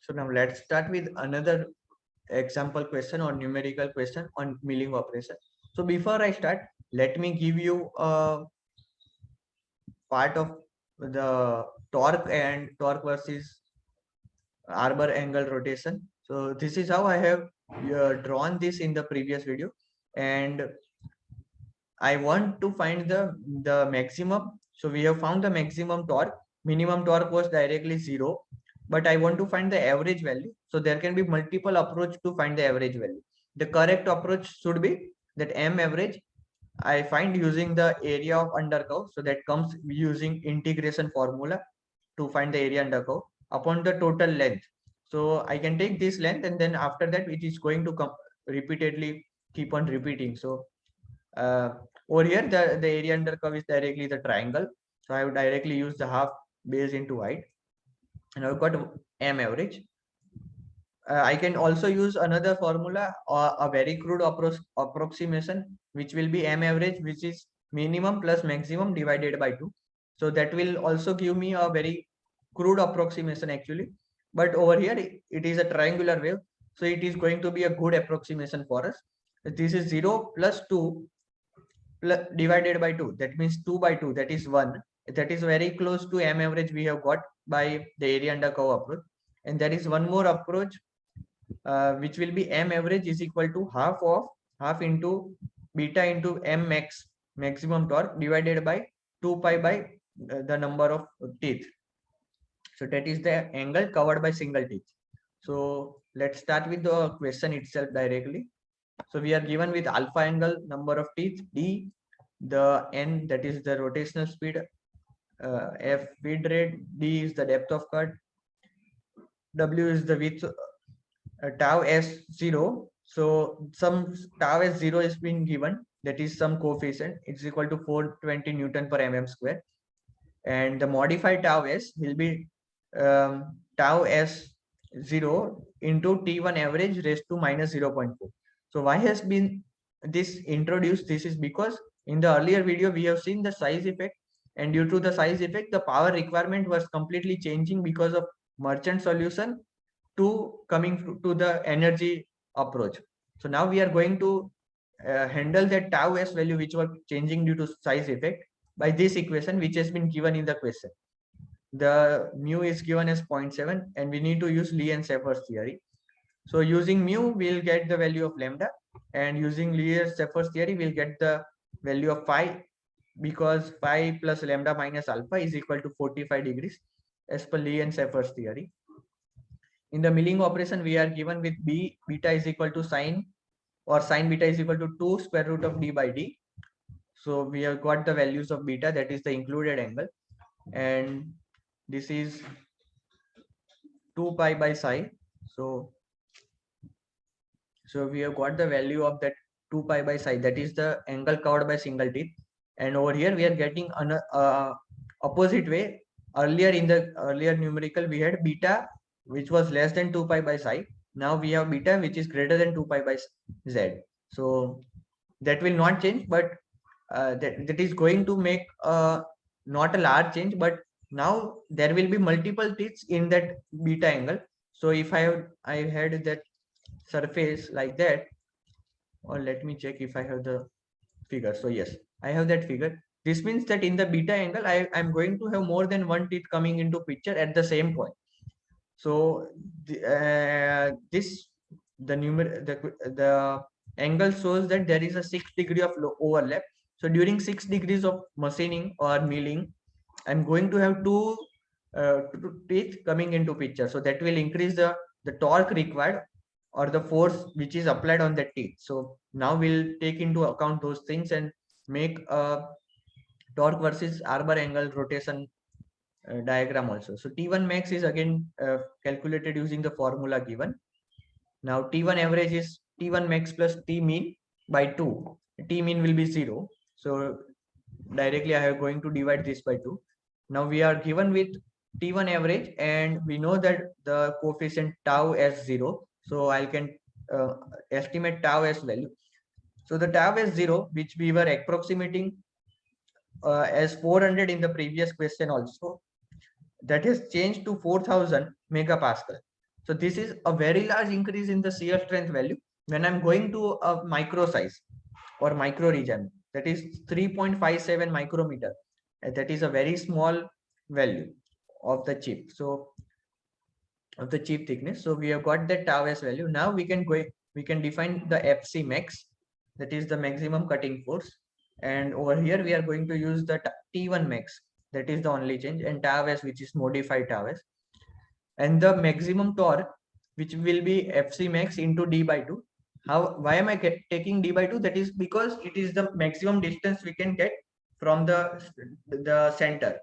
So now let's start with another example question or numerical question on milling operation. So before I start, let me give you a part of the torque versus arbor angle rotation. So this is how I have drawn this in the previous video, and I want to find the maximum. So we have found the maximum torque. Minimum torque was directly 0, but I want to find the average value. So there can be multiple approach to find the average value. The correct approach should be that M average I find using the area of undercurve. So that comes using integration formula to find the area undercurve upon the total length. So I can take this length, and then after that it is going to come repeatedly keep on repeating. So uh, over here, the area under curve is directly the triangle. So I would directly use the half base into height. And I've got M average. I can also use another formula or a very crude approximation, which will be M average, which is minimum plus maximum divided by 2. So that will also give me a very crude approximation actually. But over here, it is a triangular wave. So it is going to be a good approximation for us. This is 0 plus 2 divided by 2, that means 2 by 2, that is 1. That is very close to M average we have got by the area under curve approach. And there is one more approach which will be M average is equal to half into beta into M maximum torque divided by 2 pi by the number of teeth. So that is the angle covered by single teeth. So let's start with the question itself directly. So we are given with alpha angle, number of teeth, D, the N, that is the rotational speed, F feed rate, D is the depth of cut, W is the width, tau S0. So some tau S0 is been given, that is some coefficient, it's equal to 420 Newton per mm square. And the modified tau S will be tau S0 into T1 average raised to minus 0.4. So why has been this introduced? This is because in the earlier video we have seen the size effect, and due to the size effect the power requirement was completely changing because of merchant solution to coming to the energy approach. So now we are going to handle that tau s value which was changing due to size effect by this equation which has been given in the question. The mu is given as 0.7 and we need to use Lee and Schaeffer's theory. So using mu, we'll get the value of lambda, and using Lee and Schaeffer's theory, we'll get the value of phi, because phi plus lambda minus alpha is equal to 45 degrees as per Lee and Schaeffer's theory. In the milling operation, we are given with beta is equal to sine, or sine beta is equal to 2 square root of d by d. So we have got the values of beta, that is the included angle, and this is 2 pi by psi. So we have got the value of that 2 pi by psi, that is the angle covered by single teeth. And over here we are getting an opposite way. Earlier in the earlier numerical we had beta which was less than 2 pi by psi. Now we have beta which is greater than 2 pi by z. So that will not change, but that is going to make not a large change, but now there will be multiple teeth in that beta angle. So if I had that surface like that, or let me check if I have the figure. So yes, I have that figure. This means that in the beta angle I'm going to have more than one teeth coming into picture at the same point. So the angle shows that there is a 6 degree of overlap. So during 6 degrees of machining or milling, I'm going to have two teeth coming into picture. So that will increase the torque required or the force which is applied on the teeth. So now we'll take into account those things and make a torque versus arbor angle rotation diagram also. So T1 max is again calculated using the formula given. Now T1 average is T1 max plus T mean by 2. T mean will be 0. So directly I am going to divide this by 2. Now we are given with T1 average, and we know that the coefficient tau as 0. So I can estimate tau as value. So the tau as 0, which we were approximating as 400 in the previous question also, that has changed to 4000 megapascal. So this is a very large increase in the shear strength value when I'm going to a micro size or micro region, that is 3.57 micrometer. That is a very small value of the chip. So of the chip thickness. So we have got the tau s value. Now we can define the FC max, that is the maximum cutting force. And over here we are going to use the T1 max, that is the only change, and tau s, which is modified tau s, and the maximum torque, which will be FC max into d by 2. Why am I taking d by 2? That is because it is the maximum distance we can get from the center.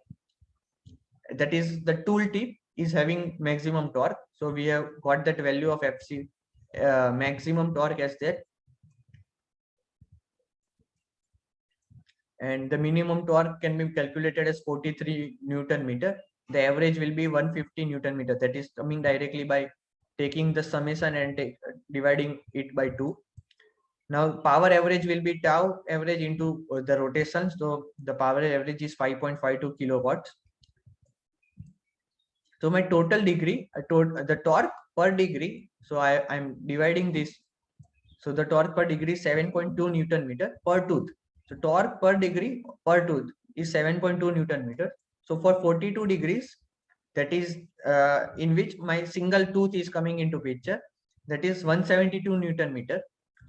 That is the tool tip is having maximum torque. So we have got that value of FC maximum torque as that, and the minimum torque can be calculated as 43 Newton meter. The average will be 150 Newton meter. That is coming directly by taking the summation and dividing it by 2. Now power average will be tau average into the rotation. So the power average is 5.52 kilowatts. So my total degree, the torque per degree. So I'm dividing this. So the torque per degree is 7.2 Newton meter per tooth. So torque per degree per tooth is 7.2 Newton meter. So for 42 degrees, that is in which my single tooth is coming into picture, that is 172 Newton meter.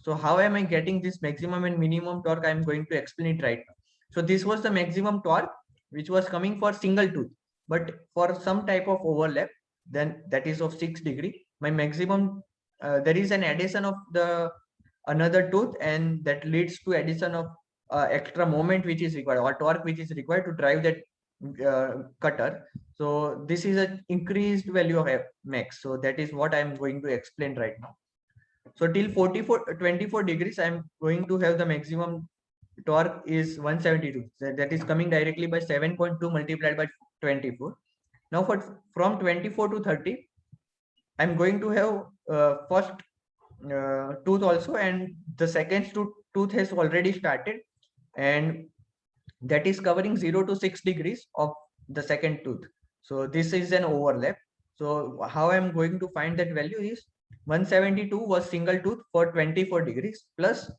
So how am I getting this maximum and minimum torque? I'm going to explain it right now. So this was the maximum torque which was coming for single tooth, but for some type of overlap, then that is of 6 degree, my maximum, there is an addition of the another tooth, and that leads to addition of extra moment which is required, or torque which is required to drive that cutter. So this is an increased value of max. So that is what I'm going to explain right now. So till 24 degrees, I'm going to have the maximum torque is 172. That is coming directly by 7.2 multiplied by 24. Now from 24 to 30, I'm going to have first tooth also, and the second tooth has already started, and that is covering 0 to 6 degrees of the second tooth. So this is an overlap. So how I'm going to find that value is 172 was single tooth for 24 degrees plus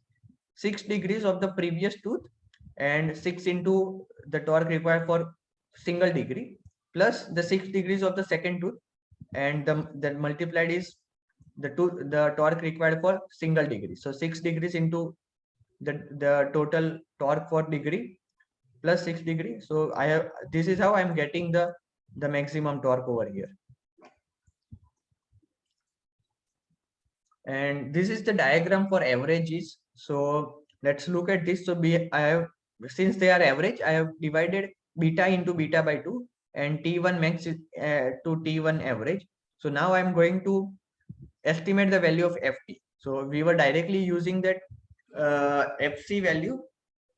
6 degrees of the previous tooth, and 6 into the torque required for single degree plus the 6 degrees of the second tooth, and the multiplied is the torque required for single degree. So 6 degrees into the total torque for degree plus 6 degree. So I have, this is how I'm getting the maximum torque over here. And this is the diagram for averages. So let's look at this. So I have, since they are average, I have divided beta into beta by 2 and T1 max is, to T1 average. So now I'm going to estimate the value of FT. So we were directly using that FC value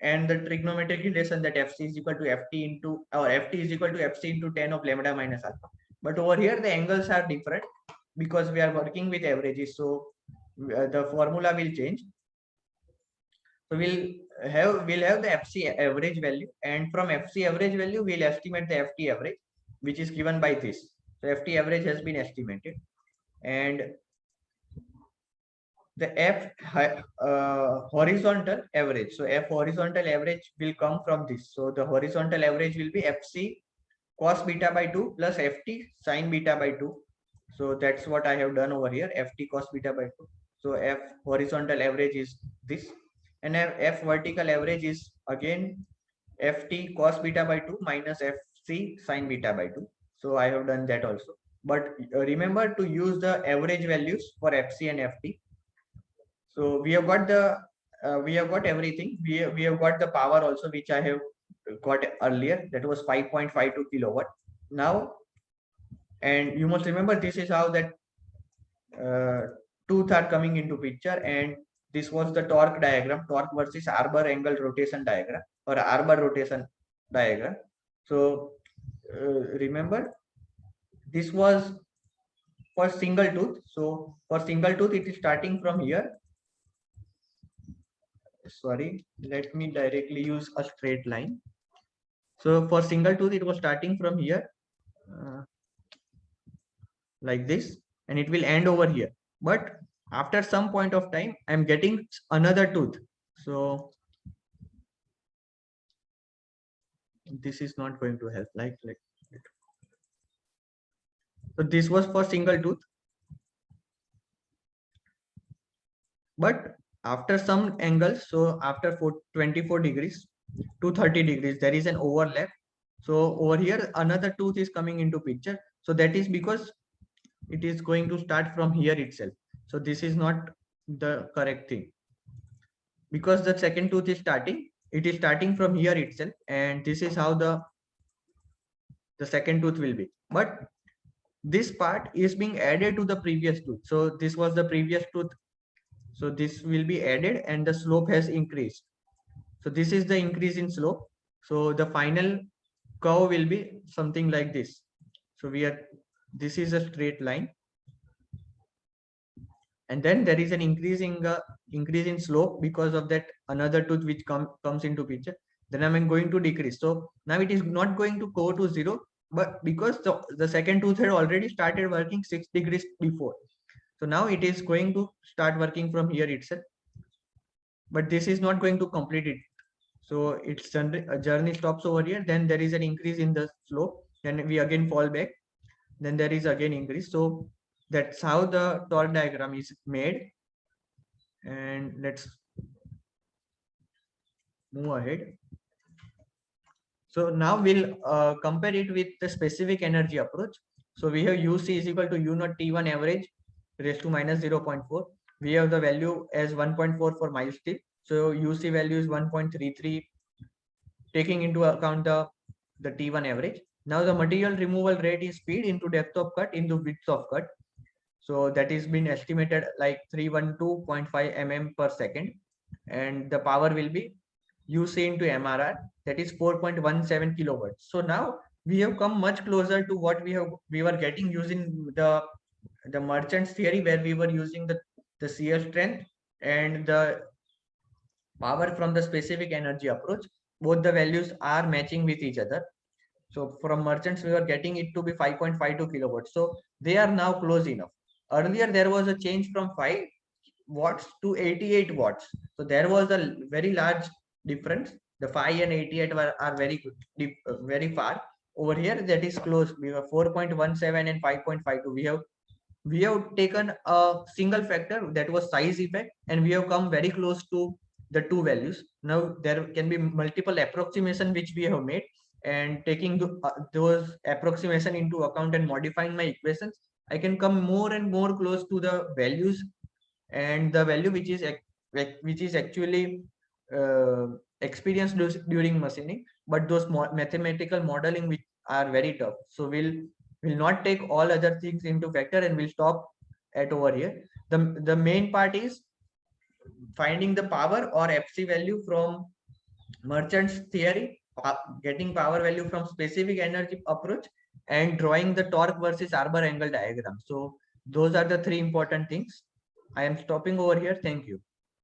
and the trigonometric relation that FC is equal to FT into, or FT is equal to FC into 10 of lambda minus alpha. But over here the angles are different because we are working with averages. So the formula will change. So we'll have the FC average value, and from FC average value we'll estimate the FT average, which is given by this. So FT average has been estimated, and the horizontal average. So F horizontal average will come from this. So the horizontal average will be FC cos beta by 2 plus FT sin beta by 2. So that's what I have done over here, FT cos beta by 2. So F horizontal average is this, and F vertical average is again FT cos beta by 2 minus FC sin beta by 2. So I have done that also. But remember to use the average values for FC and FT. So we have got everything. We have got the power also, which I have got earlier. That was 5.52 kilowatt. Now, and you must remember, this is how that tooth are coming into picture, and this was the torque diagram, torque versus arbor angle rotation diagram, or arbor rotation diagram. So remember, this was for single tooth. So for single tooth, it is starting from here. Sorry, let me directly use a straight line. So for single tooth, it was starting from here, like this, and it will end over here. But after some point of time, I'm getting another tooth. So this is not going to help. Like so this was for single tooth, but after some angles, so after 24 degrees to 30 degrees, there is an overlap. So over here, another tooth is coming into picture. So that is because it is going to start from here itself. So this is not the correct thing, because the second tooth is starting, it is starting from here itself, and this is how the second tooth will be. But this part is being added to the previous tooth. So this was the previous tooth. So this will be added and the slope has increased. So this is the increase in slope. So the final curve will be something like this. So this is a straight line. And then there is an increase in slope because of that another tooth which comes into picture. Then I'm going to decrease. So now it is not going to go to 0, but because the second tooth had already started working 6 degrees before. So now it is going to start working from here itself, but this is not going to complete it. So its journey stops over here. Then there is an increase in the slope. Then we again fall back. Then there is again increase. So that's how the torque diagram is made. And let's move ahead. So now we'll compare it with the specific energy approach. So we have UC is equal to U naught T1 average raised to minus 0.4. We have the value as 1.4 for mild steel. So UC value is 1.33, taking into account the T1 average. Now the material removal rate is speed into depth of cut into width of cut. So that is been estimated like 312.5 mm per second. And the power will be UC into MRR, that is 4.17 kilowatts. So now we have come much closer to what we were getting using the Merchant's theory, where we were using the shear strength and the power from the specific energy approach. Both the values are matching with each other. So from Merchants, we were getting it to be 5.52 kilowatts. So they are now close enough. Earlier, there was a change from 5 watts to 88 watts. So there was a very large difference. The 5 and 88 are very good, very far. Over here, that is close. We have 4.17 and 5.52. We have taken a single factor, that was size effect, and we have come very close to the two values. Now there can be multiple approximation which we have made, and taking those approximation into account and modifying my equations, I can come more and more close to the values, and the value which is actually experienced during machining. But those mathematical modeling which are very tough. So we'll not take all other things into factor, and we'll stop at over here. The main part is finding the power or FC value from Merchant's theory, getting power value from specific energy approach, and drawing the torque versus arbor angle diagram. So those are the three important things. I am stopping over here. Thank you.